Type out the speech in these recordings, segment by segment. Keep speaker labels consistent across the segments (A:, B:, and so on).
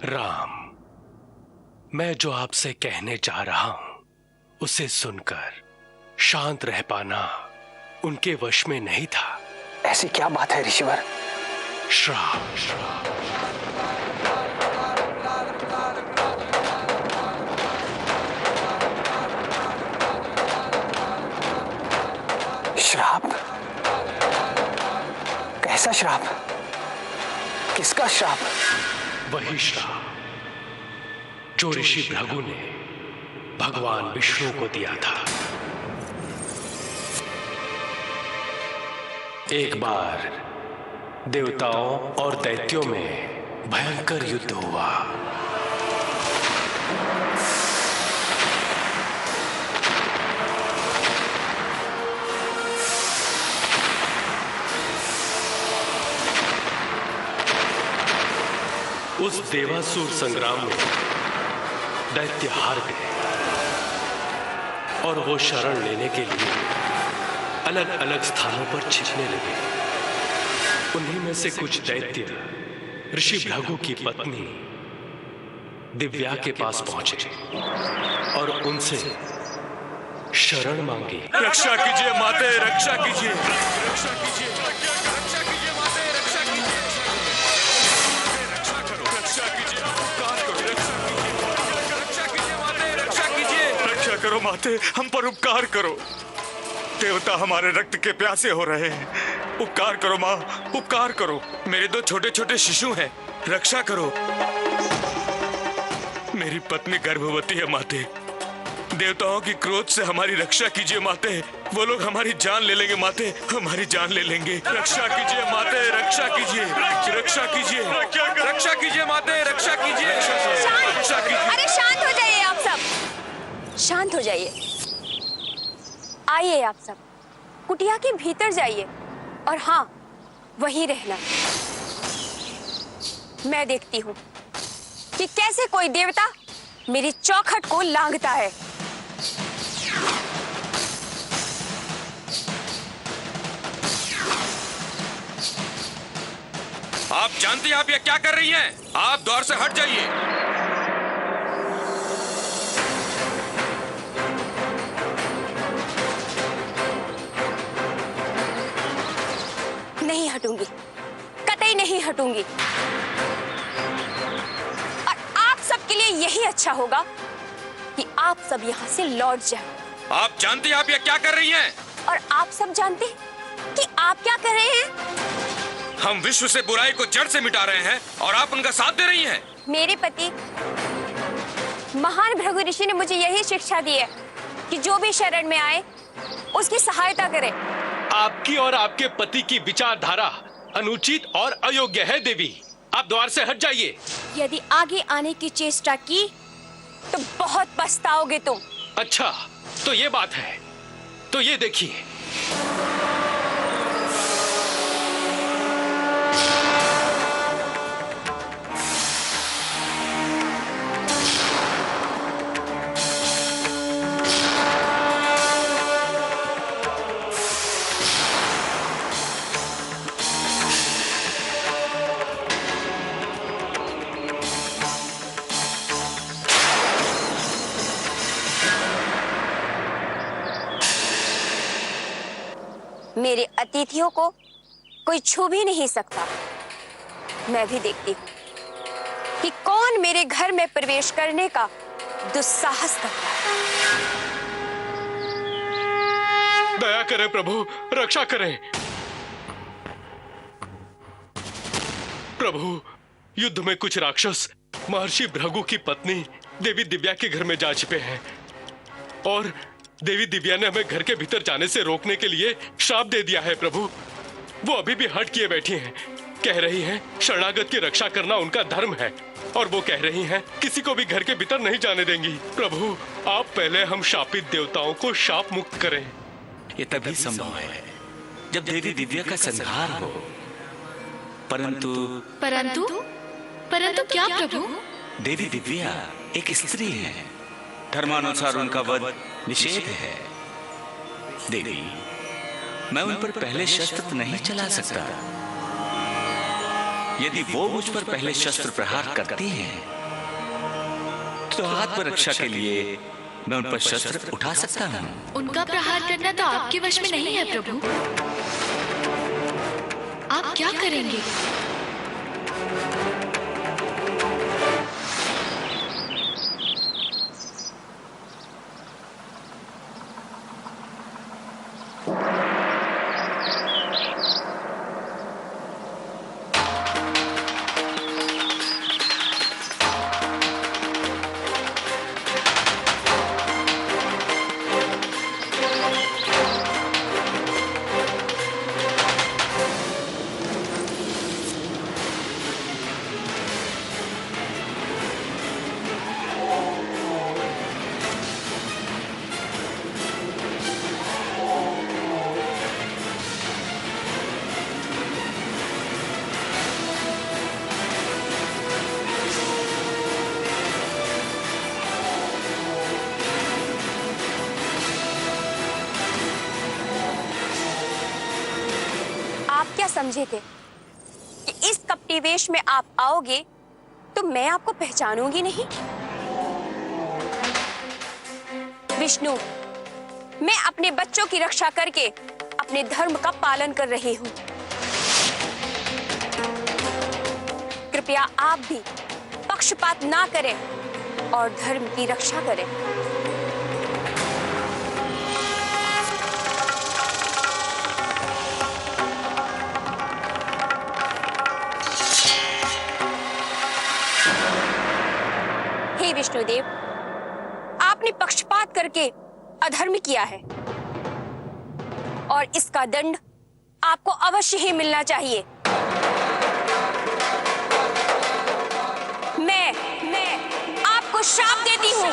A: राम, मैं जो आपसे कहने जा रहा हूं उसे सुनकर शांत रह पाना उनके वश में नहीं था।
B: ऐसी क्या बात है ऋषिवर?
A: श्राप।
B: श्राप? कैसा श्राप? किसका श्राप?
A: वही श्राप जो ऋषि भृगु ने भगवान विष्णु को दिया था। एक बार देवताओं और दैत्यों में भयंकर युद्ध हुआ। उस देवासुर संग्राम में दैत्य हार गए और वो शरण लेने के लिए अलग अलग स्थानों पर छिपने लगे। उन्हीं में से कुछ दैत्य ऋषि भृगु की पत्नी दिव्या के पास पहुंचे और उनसे शरण मांगी।
C: रक्षा कीजिए माते, रक्षा कीजिए, रक्षा कीजिए, रक्षा कीजिए माते, रक्षा कीजिए, रक्षा करो, रक्षा कीजिए, उपकार करो, रक्षा कीजिए माते, रक्षा कीजिए, रक्षा करो माते, हम पर उपकार करो। देवता हमारे रक्त के प्यासे हो रहे हैं, उपकार करो माँ, उपकार करो। मेरे दो छोटे छोटे शिशु हैं, रक्षा करो। मेरी पत्नी गर्भवती है माते, देवताओं की क्रोध से हमारी रक्षा कीजिए माते। वो लोग हमारी जान ले लेंगे माते, हमारी जान ले लेंगे। रक्षा कीजिए माते, रक्षा कीजिए, रक्षा कीजिए, रक्षा कीजिए माते, रक्षा कीजिए, रक्षा कीजिए।
D: अरे शांत हो जाइए आप सब, शांत हो जाइए। आइए आप सब कुटिया के भीतर जाइए और हाँ, वहीं रहना। मैं देखती हूँ कि कैसे कोई देवता मेरी चौखट को लांघता है।
C: आप जानती हैं आप ये क्या कर रही हैं? आप द्वार से हट जाइए।
D: नहीं हटूंगी, कतई नहीं हटूंगी। और आप सबके लिए यही अच्छा होगा कि आप सब यहाँ से लौट जाएं।
C: आप जानती हैं आप ये क्या कर रही हैं?
D: और आप सब जानते हैं कि आप क्या कर रहे हैं?
C: हम विश्व से बुराई को जड़ से मिटा रहे हैं और आप उनका साथ दे रही हैं।
D: मेरे पति महान भृगु ऋषि ने मुझे यही शिक्षा दी है कि जो भी शरण में आए उसकी सहायता करें।
A: आपकी और आपके पति की विचारधारा अनुचित और अयोग्य है देवी। आप द्वार से हट जाइए।
D: यदि आगे आने की चेष्टा की तो बहुत पछताओगे तुम।
A: अच्छा, तो ये बात है। तो ये देखिए,
D: मेरे अतिथियों को कोई छू भी नहीं सकता। मैं भी देखती हूँ कि कौन मेरे घर में प्रवेश करने का दुस्साहस करता है।
A: दया करें प्रभु, रक्षा करें। प्रभु, युद्ध में कुछ राक्षस महर्षि भृगु की पत्नी देवी दिव्या के घर में जा छिपे हैं और देवी दिव्या ने हमें घर के भीतर जाने से रोकने के लिए श्राप दे दिया है। प्रभु, वो अभी भी हट किए बैठी हैं। कह रही हैं शरणागत की रक्षा करना उनका धर्म है और वो कह रही हैं किसी को भी घर के भीतर नहीं जाने देंगी। प्रभु, आप पहले हम शापित देवताओं को शाप मुक्त करें।
E: ये तभी संभव है जब देवी दिव्या का संहार हो। परंतु
F: परंतु परंतु क्या प्रभु?
E: देवी दिव्या एक स्त्री है, धर्मानुसार उनका वध निषेध है। देवी, मैं उन पर पहले शस्त्र नहीं चला सकता। यदि वो मुझ पर पहले शस्त्र प्रहार करती हैं, तो आत्म रक्षा के लिए मैं उन पर शस्त्र उठा सकता हूँ।
F: उनका प्रहार करना तो आपके वश में नहीं है प्रभु। आप क्या करेंगे?
D: समझे थे कि इस कपटी वेश में आप आओगे तो मैं आपको पहचानूंगी नहीं। विष्णु, मैं अपने बच्चों की रक्षा करके अपने धर्म का पालन कर रही हूं। कृपया आप भी पक्षपात ना करें और धर्म की रक्षा करें। विष्णुदेव, आपने पक्षपात करके अधर्म किया है और इसका दंड आपको अवश्य ही मिलना चाहिए। मैं आपको श्राप देती हूँ।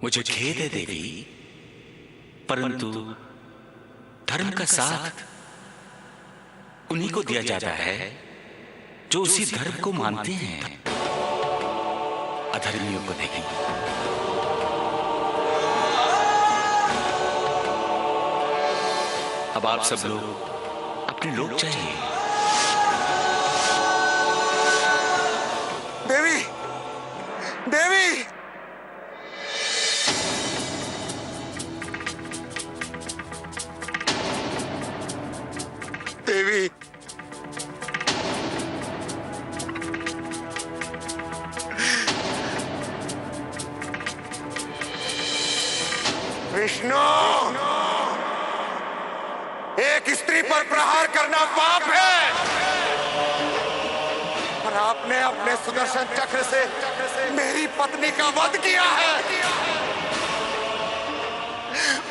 E: मुझे खेद है देवी, परंतु धर्म का साथ उन्हीं को दिया जाता है जो उसी धर्म को मानते हैं, अधर्मियों को नहीं। अब आप सब लोग अपने लोग चाहिए।
C: देवी, देवी, देवी, विष्णु, एक स्त्री पर प्रहार करना पाप है, पर आपने अपने सुदर्शन चक्र से मेरी पत्नी का वध किया है।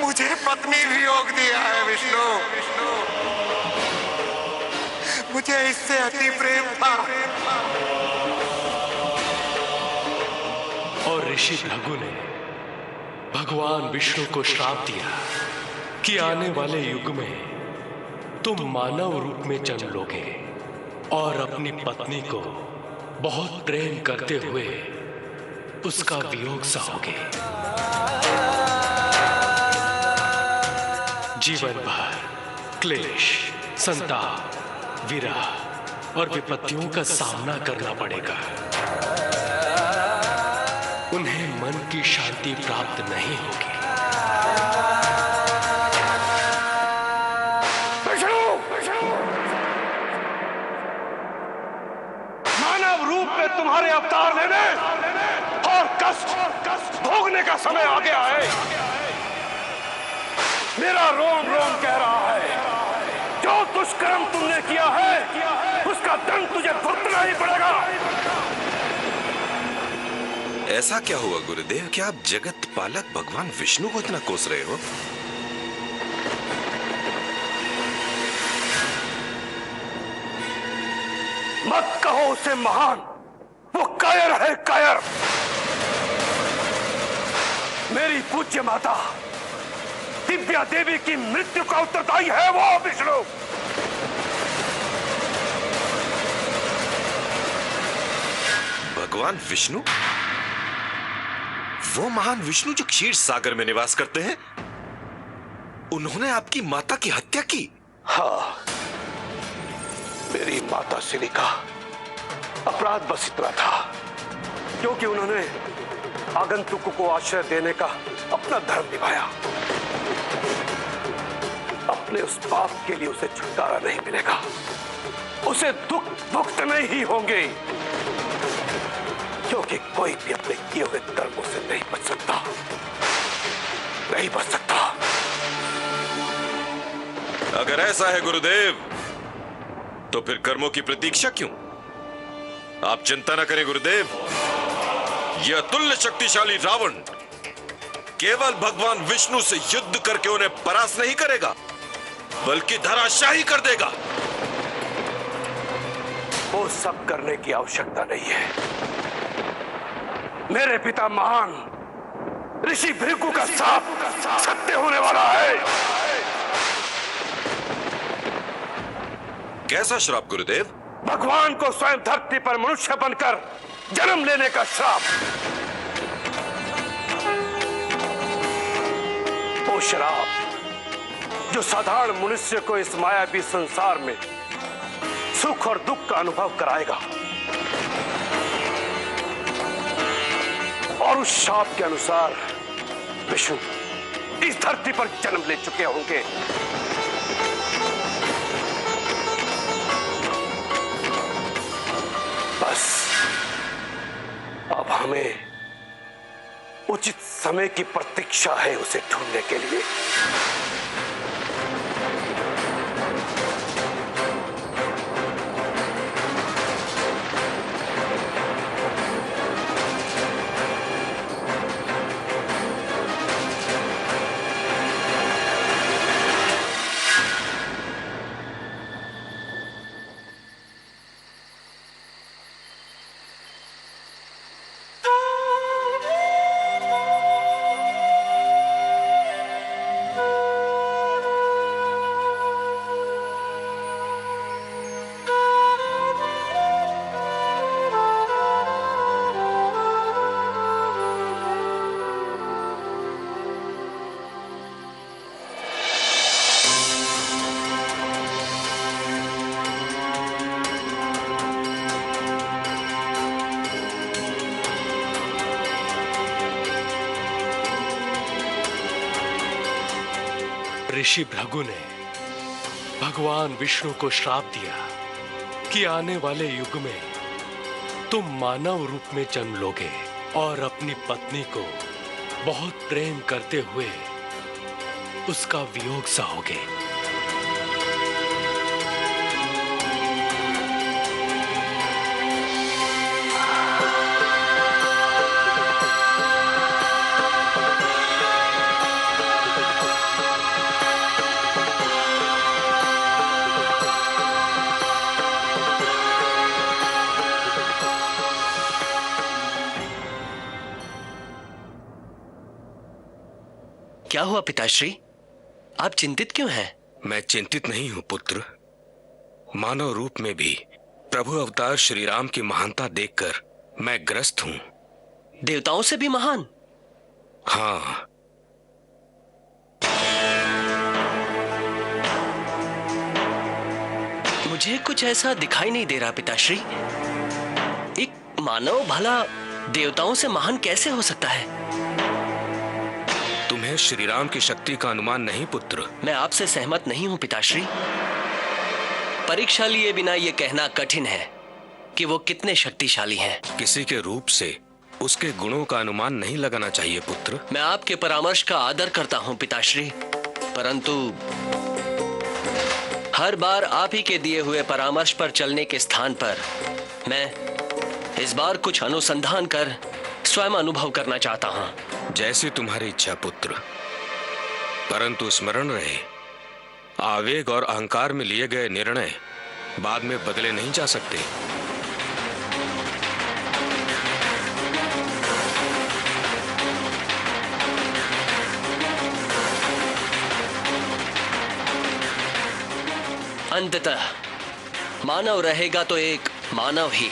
C: मुझे पत्नी वियोग दिया है विष्णु। मुझे इससे अति प्रेम था।
A: और ऋषि भृगु ने भगवान विष्णु को श्राप दिया कि आने वाले युग में तुम मानव रूप में जन्म लोगे और अपनी पत्नी को बहुत प्रेम करते हुए उसका वियोग सहोगे। जीवन भर क्लेश, संताप, विरह और विपत्तियों का सामना करना पड़ेगा। उन्हें मन की शांति प्राप्त नहीं होगी।
G: मानव रूप में तुम्हारे अवतार लेने और कष्ट भोगने का समय आ गया है। मेरा रोम रोम कह रहा है, जो दुष्कर्म तुमने किया है उसका
H: ऐसा क्या हुआ गुरुदेव कि आप जगत पालक भगवान विष्णु को इतना कोस रहे हो?
G: मत कहो उसे महान, वो कायर है, कायर। मेरी पूज्य माता दिव्या देवी की मृत्यु का उत्तरदायी है वो विष्णु।
H: भगवान विष्णु? वो महान विष्णु जो क्षीर सागर में निवास करते हैं? उन्होंने आपकी माता की हत्या की?
G: हाँ, मेरी माता श्री का अपराध बस इतना था क्योंकि उन्होंने आगंतुकों को आश्रय देने का अपना धर्म निभाया। अपने उस पाप के लिए उसे छुटकारा नहीं मिलेगा, उसे दुख भुगतने ही होंगे, क्योंकि कोई भी अपने किए हुए कर्मों से नहीं बच सकता, नहीं बच सकता।
H: अगर ऐसा है गुरुदेव, तो फिर कर्मों की प्रतीक्षा क्यों? आप चिंता न करें गुरुदेव, यह अतुल्य शक्तिशाली रावण केवल भगवान विष्णु से युद्ध करके उन्हें परास्त नहीं करेगा, बल्कि धराशायी कर देगा।
G: वो सब करने की आवश्यकता नहीं है। मेरे पिता महान ऋषि भृगु का शाप सत्य होने वाला है।
H: कैसा श्राप गुरुदेव?
G: भगवान को स्वयं धरती पर मनुष्य बनकर जन्म लेने का श्राप। वो श्राप जो साधारण मनुष्य को इस मायावी संसार में सुख और दुख का अनुभव कराएगा, और उस शाप के अनुसार विष्णु इस धरती पर जन्म ले चुके होंगे। बस अब हमें उचित समय की प्रतीक्षा है उसे ढूंढने के लिए।
A: ऋषि भृगु ने भगवान विष्णु को श्राप दिया कि आने वाले युग में तुम मानव रूप में जन्म लोगे और अपनी पत्नी को बहुत प्रेम करते हुए उसका वियोग सहोगे।
I: क्या हुआ पिताश्री, आप चिंतित क्यों हैं?
H: मैं चिंतित नहीं हूं पुत्र। मानव रूप में भी प्रभु अवतार श्री राम की महानता देखकर मैं ग्रस्त हूं।
I: देवताओं से भी महान?
H: हाँ।
I: मुझे कुछ ऐसा दिखाई नहीं दे रहा पिताश्री। एक मानव भला देवताओं से महान कैसे हो सकता है?
H: तुम्हें श्री राम की शक्ति का अनुमान नहीं पुत्र?
I: मैं आपसे सहमत नहीं हूं पिताश्री। परीक्षा लिए बिना यह कहना कठिन है कि वो कितने शक्तिशाली हैं।
H: किसी के रूप से उसके गुणों का अनुमान नहीं लगाना चाहिए पुत्र।
I: मैं आपके परामर्श का आदर करता हूं पिताश्री, परंतु हर बार आप ही के दिए हुए परामर्श पर चलने के स्थान पर मैं इस बार कुछ अनुसंधान कर स्वयं अनुभव करना चाहता हूं।
H: जैसी तुम्हारी इच्छा पुत्र, परंतु स्मरण रहे, आवेग और अहंकार में लिए गए निर्णय बाद में बदले नहीं जा सकते।
I: अंततः मानव रहेगा तो एक मानव ही।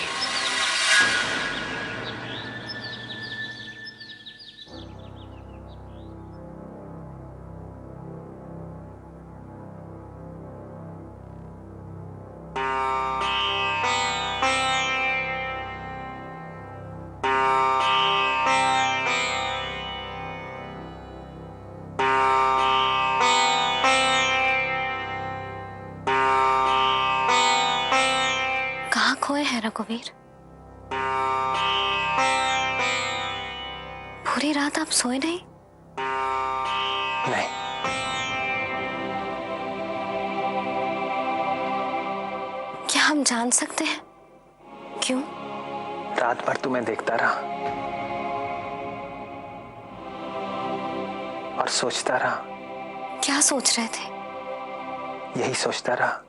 F: कहाँ खोए हैं रघुवीर? पूरी रात आप सोए नहीं?
B: नहीं,
F: क्या हम जान सकते हैं क्यों?
B: रात भर तुम्हें देखता रहा और सोचता रहा।
F: क्या सोच रहे थे?
B: यही सोचता रहा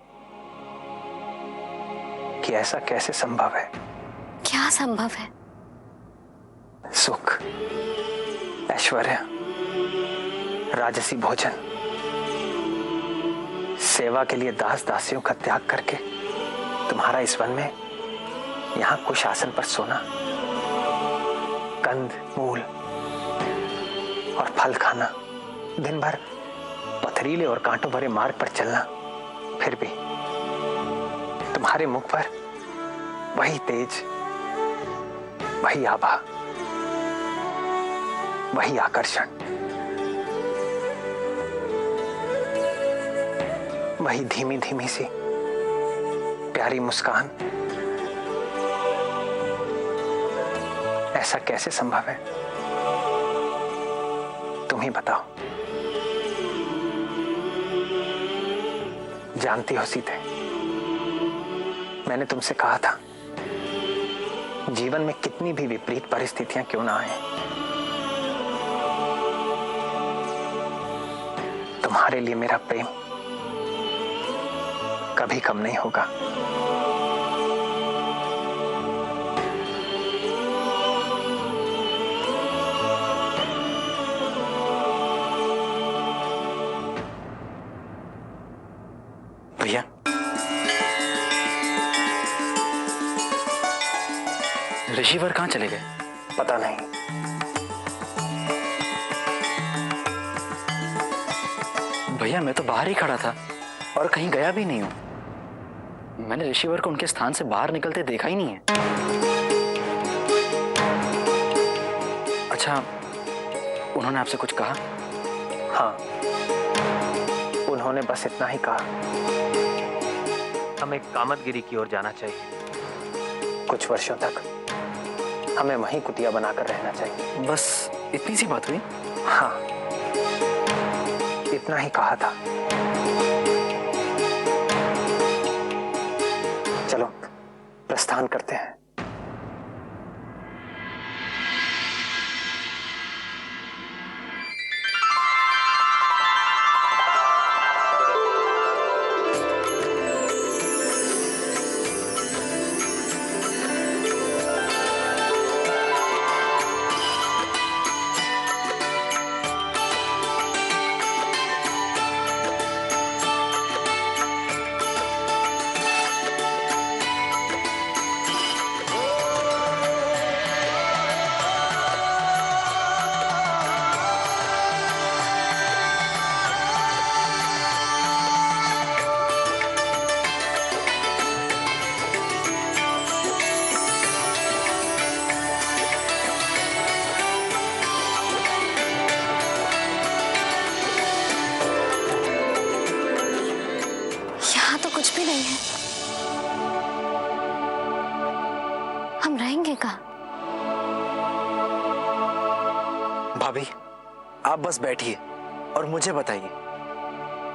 B: कि ऐसा कैसे संभव है।
F: क्या संभव है?
B: सुख, ऐश्वर्य, राजसी भोजन, सेवा के लिए दास दासियों का त्याग करके तुम्हारा इस वन में यहां कुश आसन पर सोना, कंद मूल और फल खाना, दिन भर पथरीले और कांटों भरे मार्ग पर चलना, फिर भी तुम्हारे मुख पर वही तेज, वही आभा, वही आकर्षण, वही धीमी धीमी सी प्यारी मुस्कान। ऐसा कैसे संभव है? तुम ही बताओ। जानती हो सीते, मैंने तुमसे कहा था, जीवन में कितनी भी विपरीत परिस्थितियां क्यों ना आए, तुम्हारे लिए मेरा प्रेम कभी कम नहीं होगा। भैया, ऋषिवर कहाँ चले गए? पता नहीं। भैया, मैं तो बाहर ही खड़ा था और कहीं गया भी नहीं हूं। मैंने ऋषिवर को उनके स्थान से बाहर निकलते देखा ही नहीं है। अच्छा, उन्होंने आपसे कुछ कहा? हाँ, उन्होंने बस इतना ही कहा, हमें कामतगिरी की ओर जाना चाहिए। कुछ वर्षों तक हमें वहीं कुटिया बनाकर रहना चाहिए। बस इतनी सी बात हुई? हाँ, इतना ही कहा था। चलो प्रस्थान करते हैं।
F: यहाँ तो कुछ भी नहीं है। हम रहेंगे कहाँ?
B: भाभी, आप बस बैठिए और मुझे बताइए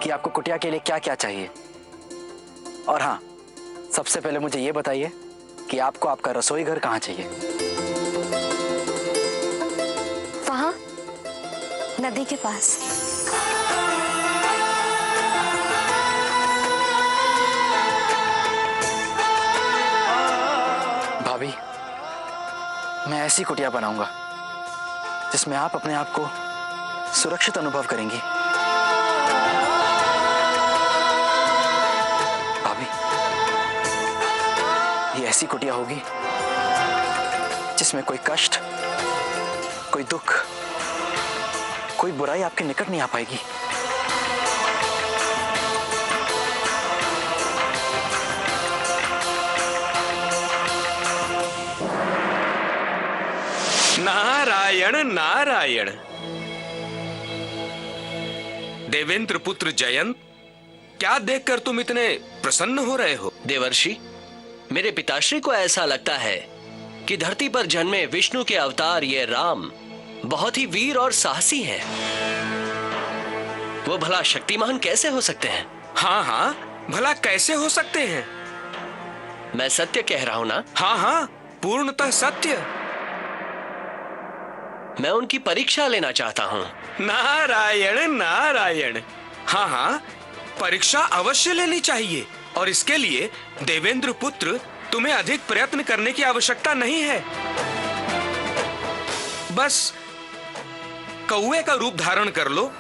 B: कि आपको कुटिया के लिए क्या क्या चाहिए। और हाँ, सबसे पहले मुझे ये बताइए कि आपको आपका रसोई घर कहाँ चाहिए।
F: नदी के पास।
J: भाभी, मैं ऐसी कुटिया बनाऊंगा जिसमें आप अपने आप को सुरक्षित अनुभव करेंगी। भाभी, ये ऐसी कुटिया होगी जिसमें कोई कष्ट, कोई दुख, कोई बुराई आपके निकट नहीं आ पाएगी।
E: नारायण नारायण। देवेंद्र पुत्र जयंत, क्या देखकर तुम इतने प्रसन्न हो रहे हो?
I: देवर्षि, मेरे पिताश्री को ऐसा लगता है कि धरती पर जन्मे विष्णु के अवतार ये राम बहुत ही वीर और साहसी हैं। वो भला शक्तिमान कैसे हो सकते हैं?
E: हाँ हाँ, भला कैसे हो सकते हैं?
I: मैं सत्य कह रहा हूं ना?
E: हाँ हाँ, पूर्णतः सत्य।
I: मैं उनकी परीक्षा लेना चाहता हूं।
E: नारायण नारायण। हाँ हाँ, परीक्षा अवश्य लेनी चाहिए, और इसके लिए देवेंद्र पुत्र तुम्हें अधिक प्रयत्न करने की आवश्यकता नहीं है। बस कौवे का रूप धारण कर लो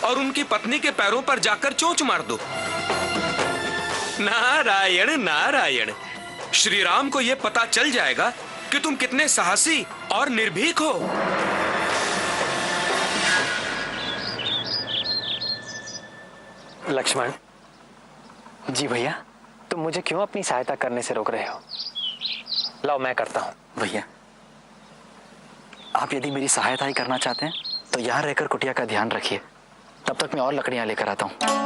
E: और उनकी पत्नी के पैरों पर जाकर चोंच मार दो। नारायण नारायण। श्री राम को यह पता चल जाएगा कि तुम कितने साहसी और निर्भीक हो।
B: लक्ष्मण
J: जी भैया।
B: तुम मुझे क्यों अपनी सहायता करने से रोक रहे हो? लाओ, मैं करता हूं।
J: भैया, आप यदि मेरी सहायता ही करना चाहते हैं तो यहाँ रहकर कुटिया का ध्यान रखिए। तब तक मैं और लकड़ियां लेकर आता हूँ।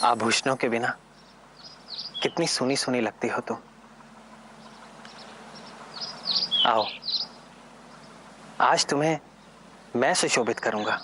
B: आभूषणों के बिना कितनी सुनी सुनी लगती हो तुम। आओ, आज तुम्हें मैं सुशोभित करूंगा।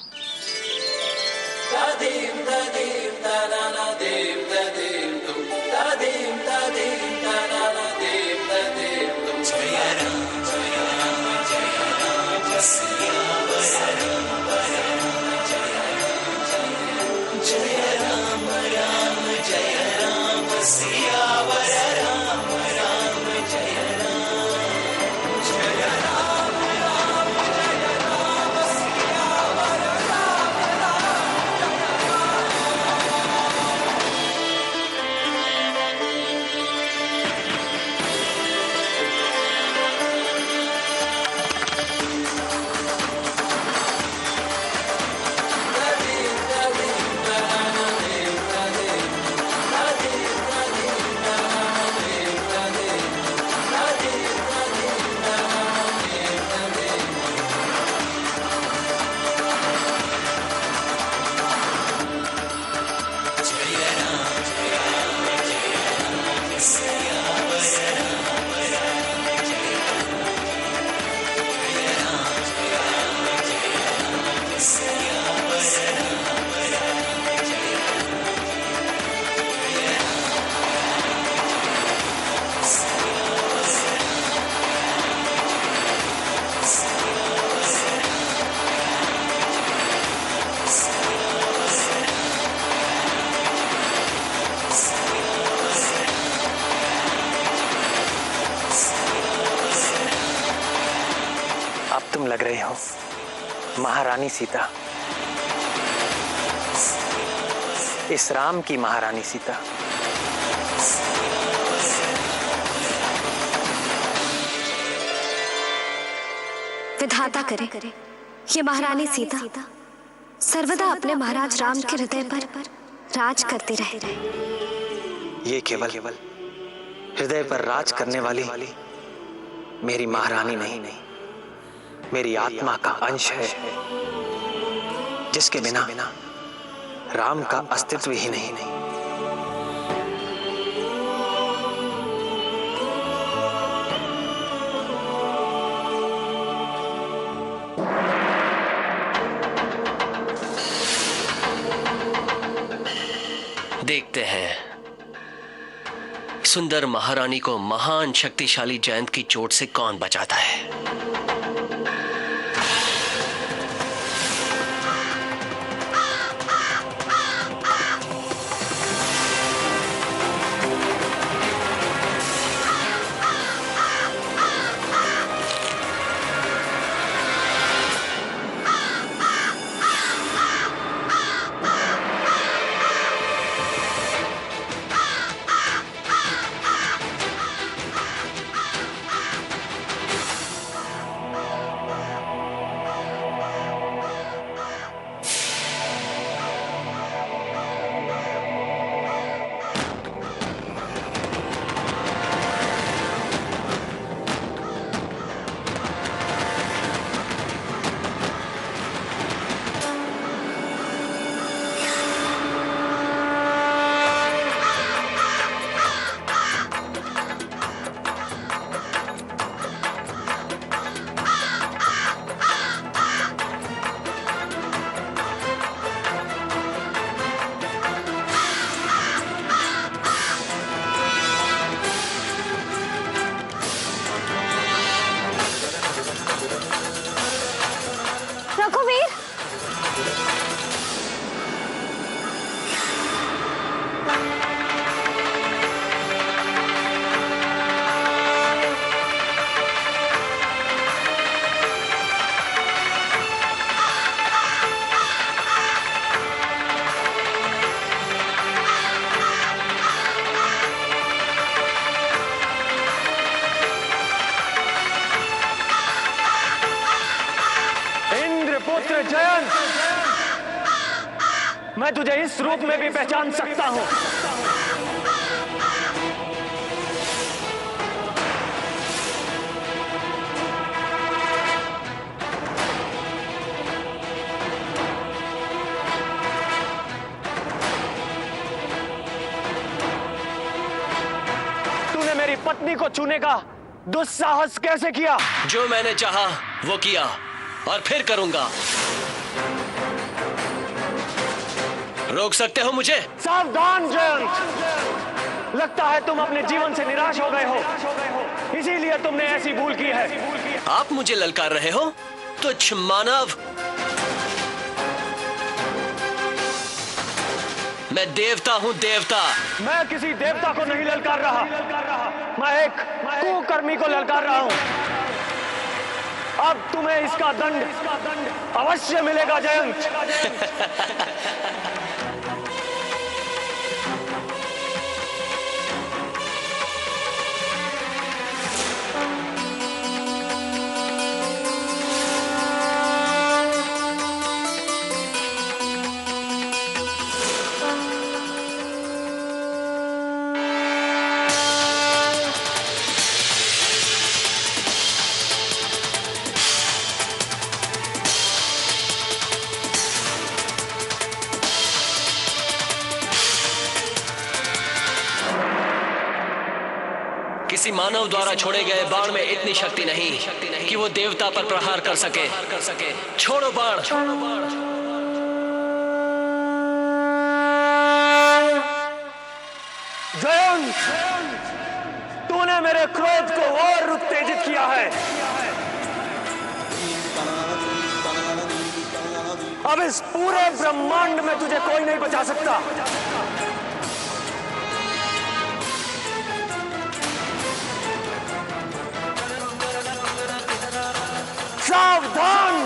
B: अब तुम लग रहे हो महारानी सीता, इस राम की महारानी सीता।
F: विधाता करे ये महारानी सीता सर्वदा अपने महाराज राम के हृदय पर राज करती रहे।
B: ये केवल हृदय पर राज करने वाली मेरी महारानी नहीं, मेरी आत्मा का अंश है, जिसके बिना राम का अस्तित्व ही नहीं।
I: देखते हैं सुंदर महारानी को महान शक्तिशाली जयंत की चोट से कौन बचाता है।
F: रघुवीर,
B: पुत्र जयंत, मैं तुझे इस रूप में भी पहचान सकता हूं। तूने मेरी पत्नी को छूने का दुस्साहस कैसे किया?
I: जो मैंने चाहा वो किया और फिर करूंगा। रोक सकते हो मुझे?
B: सावधान जयंत, लगता है तुम अपने जीवन से निराश हो गए हो, इसीलिए तुमने ऐसी भूल की है।
I: आप मुझे ललकार रहे हो? तुच्छ मानव, मैं देवता हूं, देवता।
B: मैं किसी देवता को नहीं ललकार रहा, मैं एक कुकर्मी को ललकार रहा हूं। अब तुम्हें इसका दंड अवश्य मिलेगा जयंत।
I: किसी मानव द्वारा छोड़े गए बाण में इतनी शक्ति नहीं कि वो देवता पर प्रहार कर सके। छोड़ो बाण।
B: जयंत, तूने मेरे क्रोध को और उत्तेजित किया है। अब इस पूरे ब्रह्मांड में तुझे कोई नहीं बचा सकता। सावधान!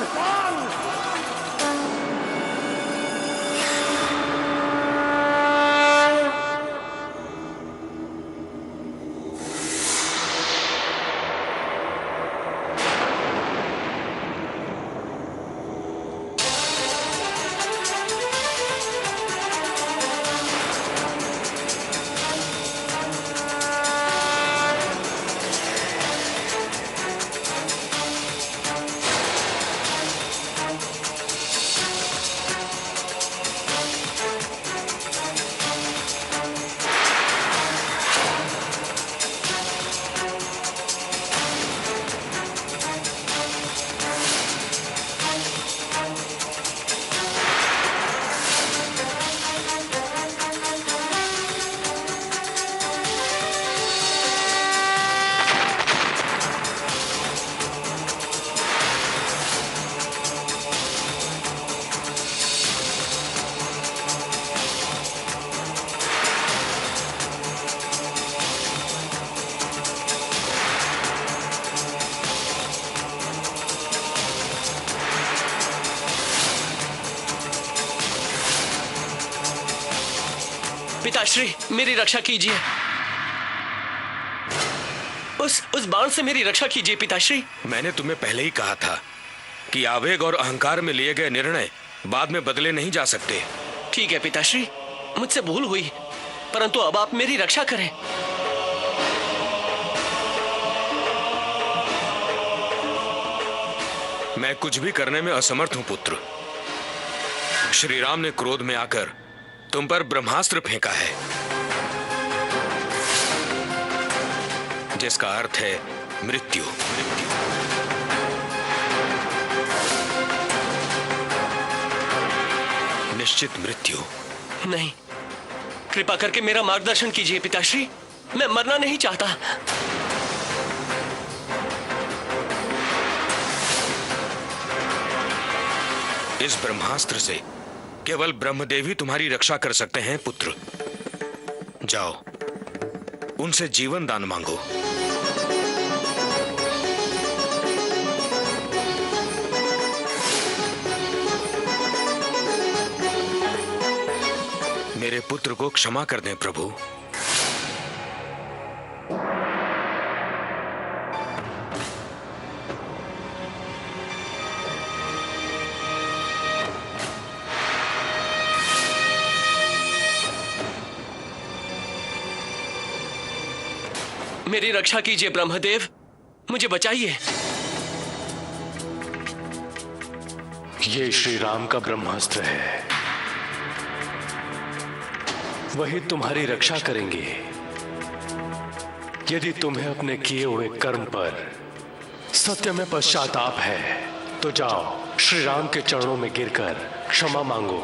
I: पिताश्री, मेरी रक्षा कीजिए। उस बाण से मेरी रक्षा कीजिए पिताश्री।
C: मैंने तुम्हें पहले ही कहा था कि आवेग और अहंकार में लिए गए निर्णय बाद में बदले नहीं जा सकते।
I: ठीक है पिताश्री, मुझसे भूल हुई, परंतु अब आप मेरी रक्षा करें।
C: मैं कुछ भी करने में असमर्थ हूं पुत्र। श्री राम ने क्रोध में आकर तुम पर ब्रह्मास्त्र फेंका है, जिसका अर्थ है मृत्यु। निश्चित मृत्यु।
I: नहीं, कृपा करके मेरा मार्गदर्शन कीजिए पिताश्री, मैं मरना नहीं चाहता।
C: इस ब्रह्मास्त्र से केवल ब्रह्मदेव ही तुम्हारी रक्षा कर सकते हैं पुत्र। जाओ, उनसे जीवन दान मांगो। मेरे पुत्र को क्षमा कर दें प्रभु।
I: मेरी रक्षा कीजिए ब्रह्मदेव, मुझे बचाइए।
A: ये श्री राम का ब्रह्मास्त्र है, वही तुम्हारी रक्षा करेंगे। यदि तुम्हें अपने किए हुए कर्म पर सत्य में पश्चाताप है तो जाओ, श्री राम के चरणों में गिरकर क्षमा मांगो।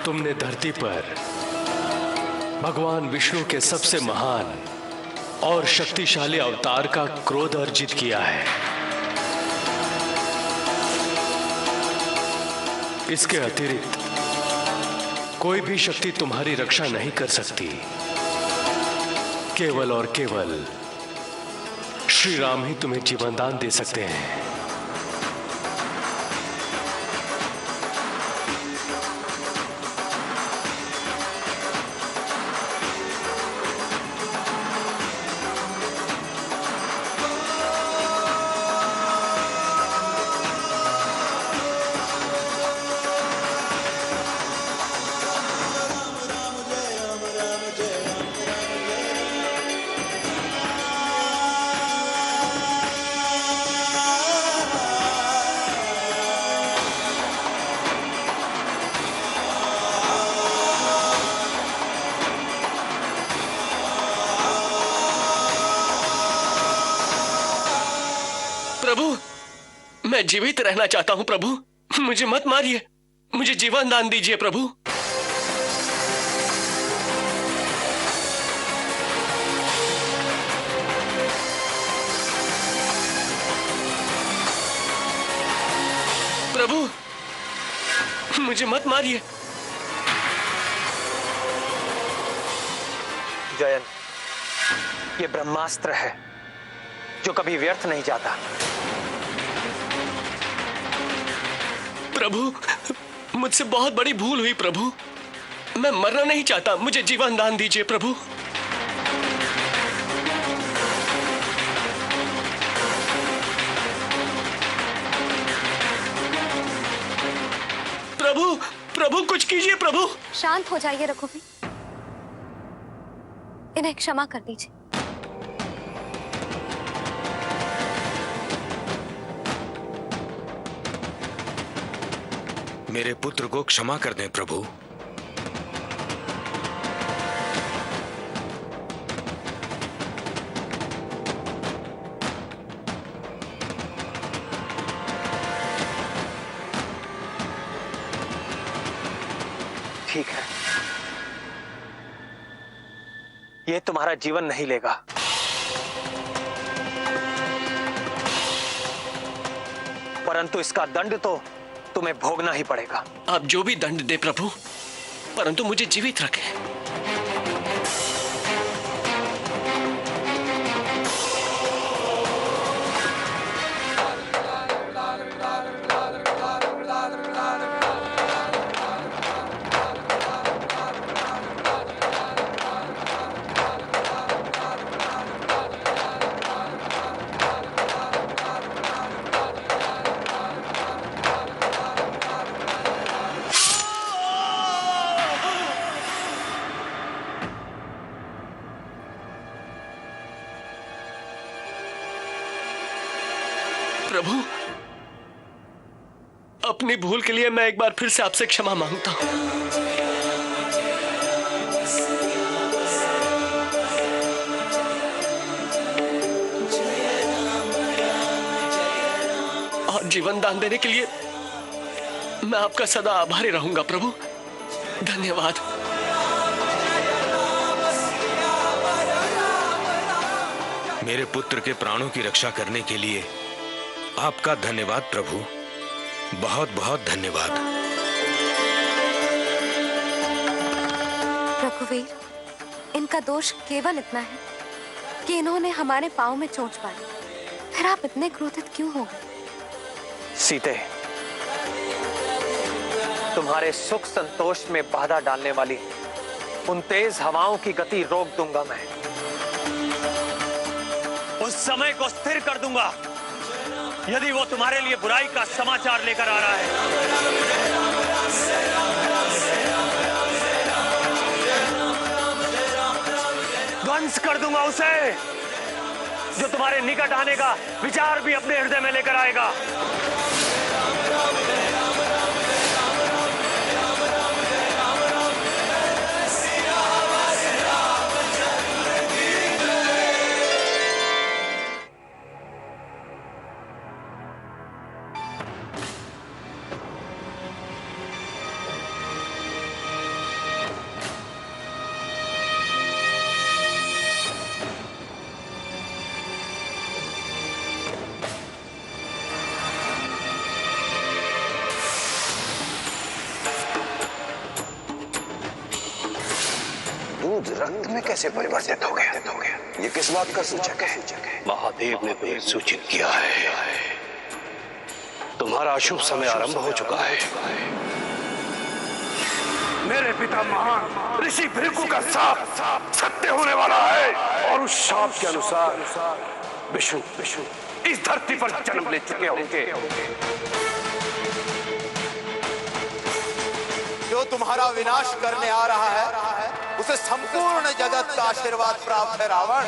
A: तुमने धरती पर भगवान विष्णु के सबसे महान और शक्तिशाली अवतार का क्रोध अर्जित किया है। इसके अतिरिक्त कोई भी शक्ति तुम्हारी रक्षा नहीं कर सकती। केवल और केवल श्री राम ही तुम्हें जीवन दान दे सकते हैं।
I: प्रभु, मैं जीवित रहना चाहता हूं प्रभु, मुझे मत मारिए, मुझे जीवन दान दीजिए प्रभु। प्रभु, मुझे मत मारिए।
B: जयन, ये ब्रह्मास्त्र है जो कभी व्यर्थ नहीं जाता।
I: प्रभु, मुझसे बहुत बड़ी भूल हुई प्रभु, मैं मरना नहीं चाहता, मुझे जीवन दान दीजिए प्रभु। प्रभु, प्रभु कुछ कीजिए प्रभु।
F: शांत हो जाइए रघुवीर, इन्हें क्षमा कर दीजिए।
C: मेरे पुत्र को क्षमा कर दें प्रभु।
B: ठीक है, ये तुम्हारा जीवन नहीं लेगा, परंतु इसका दंड तो तुम्हें भोगना ही पड़ेगा।
I: आप जो भी दंड दे प्रभु, परंतु मुझे जीवित रखें। अपनी भूल के लिए मैं एक बार फिर से आपसे क्षमा मांगता हूं। और जीवन दान देने के लिए मैं आपका सदा आभारी रहूंगा प्रभु। धन्यवाद।
E: मेरे पुत्र के प्राणों की रक्षा करने के लिए आपका धन्यवाद प्रभु, बहुत बहुत धन्यवाद।
F: रघुवीर, इनका दोष केवल इतना है कि इन्होंने हमारे पांव में चोट पाई, फिर आप इतने क्रोधित क्यों हो गए?
B: सीते, तुम्हारे सुख संतोष में बाधा डालने वाली उन तेज हवाओं की गति रोक दूंगा मैं।
K: उस समय को स्थिर कर दूंगा यदि वो तुम्हारे लिए बुराई का समाचार लेकर आ रहा है। ध्वंस कर दूंगा उसे जो तुम्हारे निकट आने का विचार भी अपने हृदय में लेकर आएगा।
G: दूध रक्त में कैसे परिवर्तित हो गया? ये किस बात का सूचक है? महादेव ने मुझे सूचित किया है, तुम्हारा अशुभ समय आरंभ हो चुका है। मेरे पिता महान ऋषि भृगु का शाप सत्य होने वाला है और उस शाप के अनुसार विष्णु इस धरती पर जन्म ले चुके होंगे।
L: जो तुम्हारा विनाश करने आ रहा है उसे संपूर्ण जगत का आशीर्वाद प्राप्त है रावण।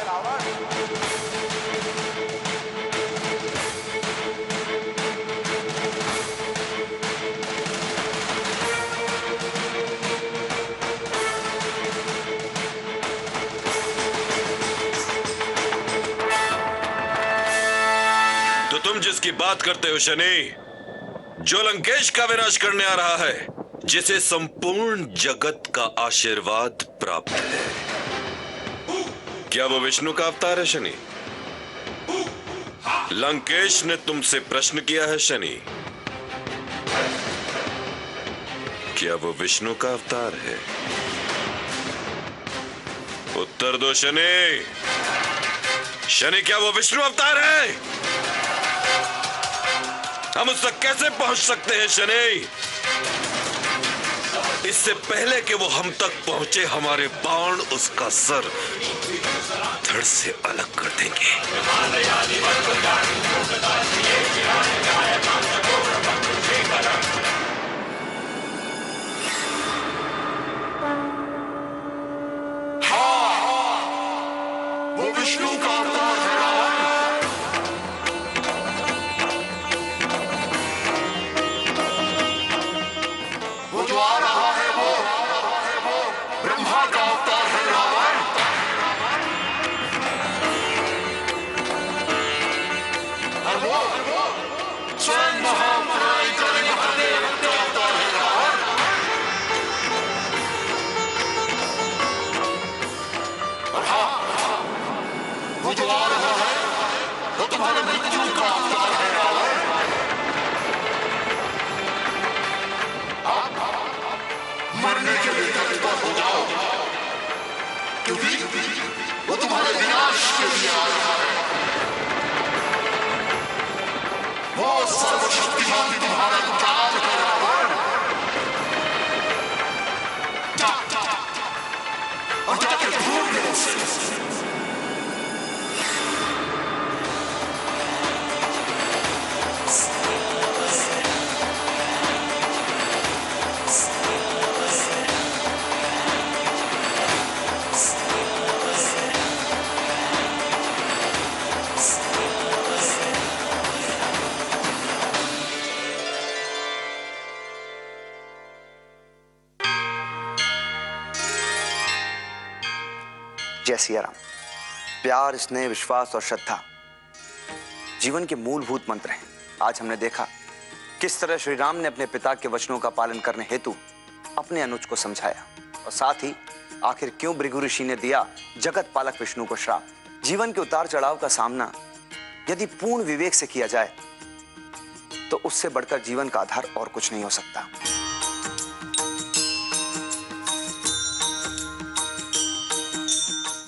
H: तो तुम जिसकी बात करते हो शनि, जो लंकेश का विनाश करने आ रहा है, जिसे संपूर्ण जगत का आशीर्वाद प्राप्त है, क्या वो विष्णु का अवतार है शनि? लंकेश ने तुमसे प्रश्न किया है शनि, क्या वो विष्णु का अवतार है? उत्तर दो शनि। शनि, क्या वो विष्णु अवतार है? हम उस तक कैसे पहुंच सकते हैं शनि? इससे पहले कि वो हम तक पहुंचे, हमारे बाण उसका सर धड़ से अलग कर देंगे।
G: वो विष्णु का अवतार है रावण। वो जो आ रहा है वो ब्रह्मा का अवतार है रावण। और वो स्वयं
L: जय सिया राम। प्यार, स्नेह, विश्वास और श्रद्धा जीवन के मूलभूत मंत्र हैं। आज हमने देखा किस तरह श्री राम ने अपने पिता के वचनों का पालन करने हेतु अपने अनुज को समझाया, और साथ ही आखिर क्यों भृगु ऋषि ने दिया जगत पालक विष्णु को श्राप। जीवन के उतार चढ़ाव का सामना यदि पूर्ण विवेक से किया जाए तो उससे बढ़कर जीवन का आधार और कुछ नहीं हो सकता।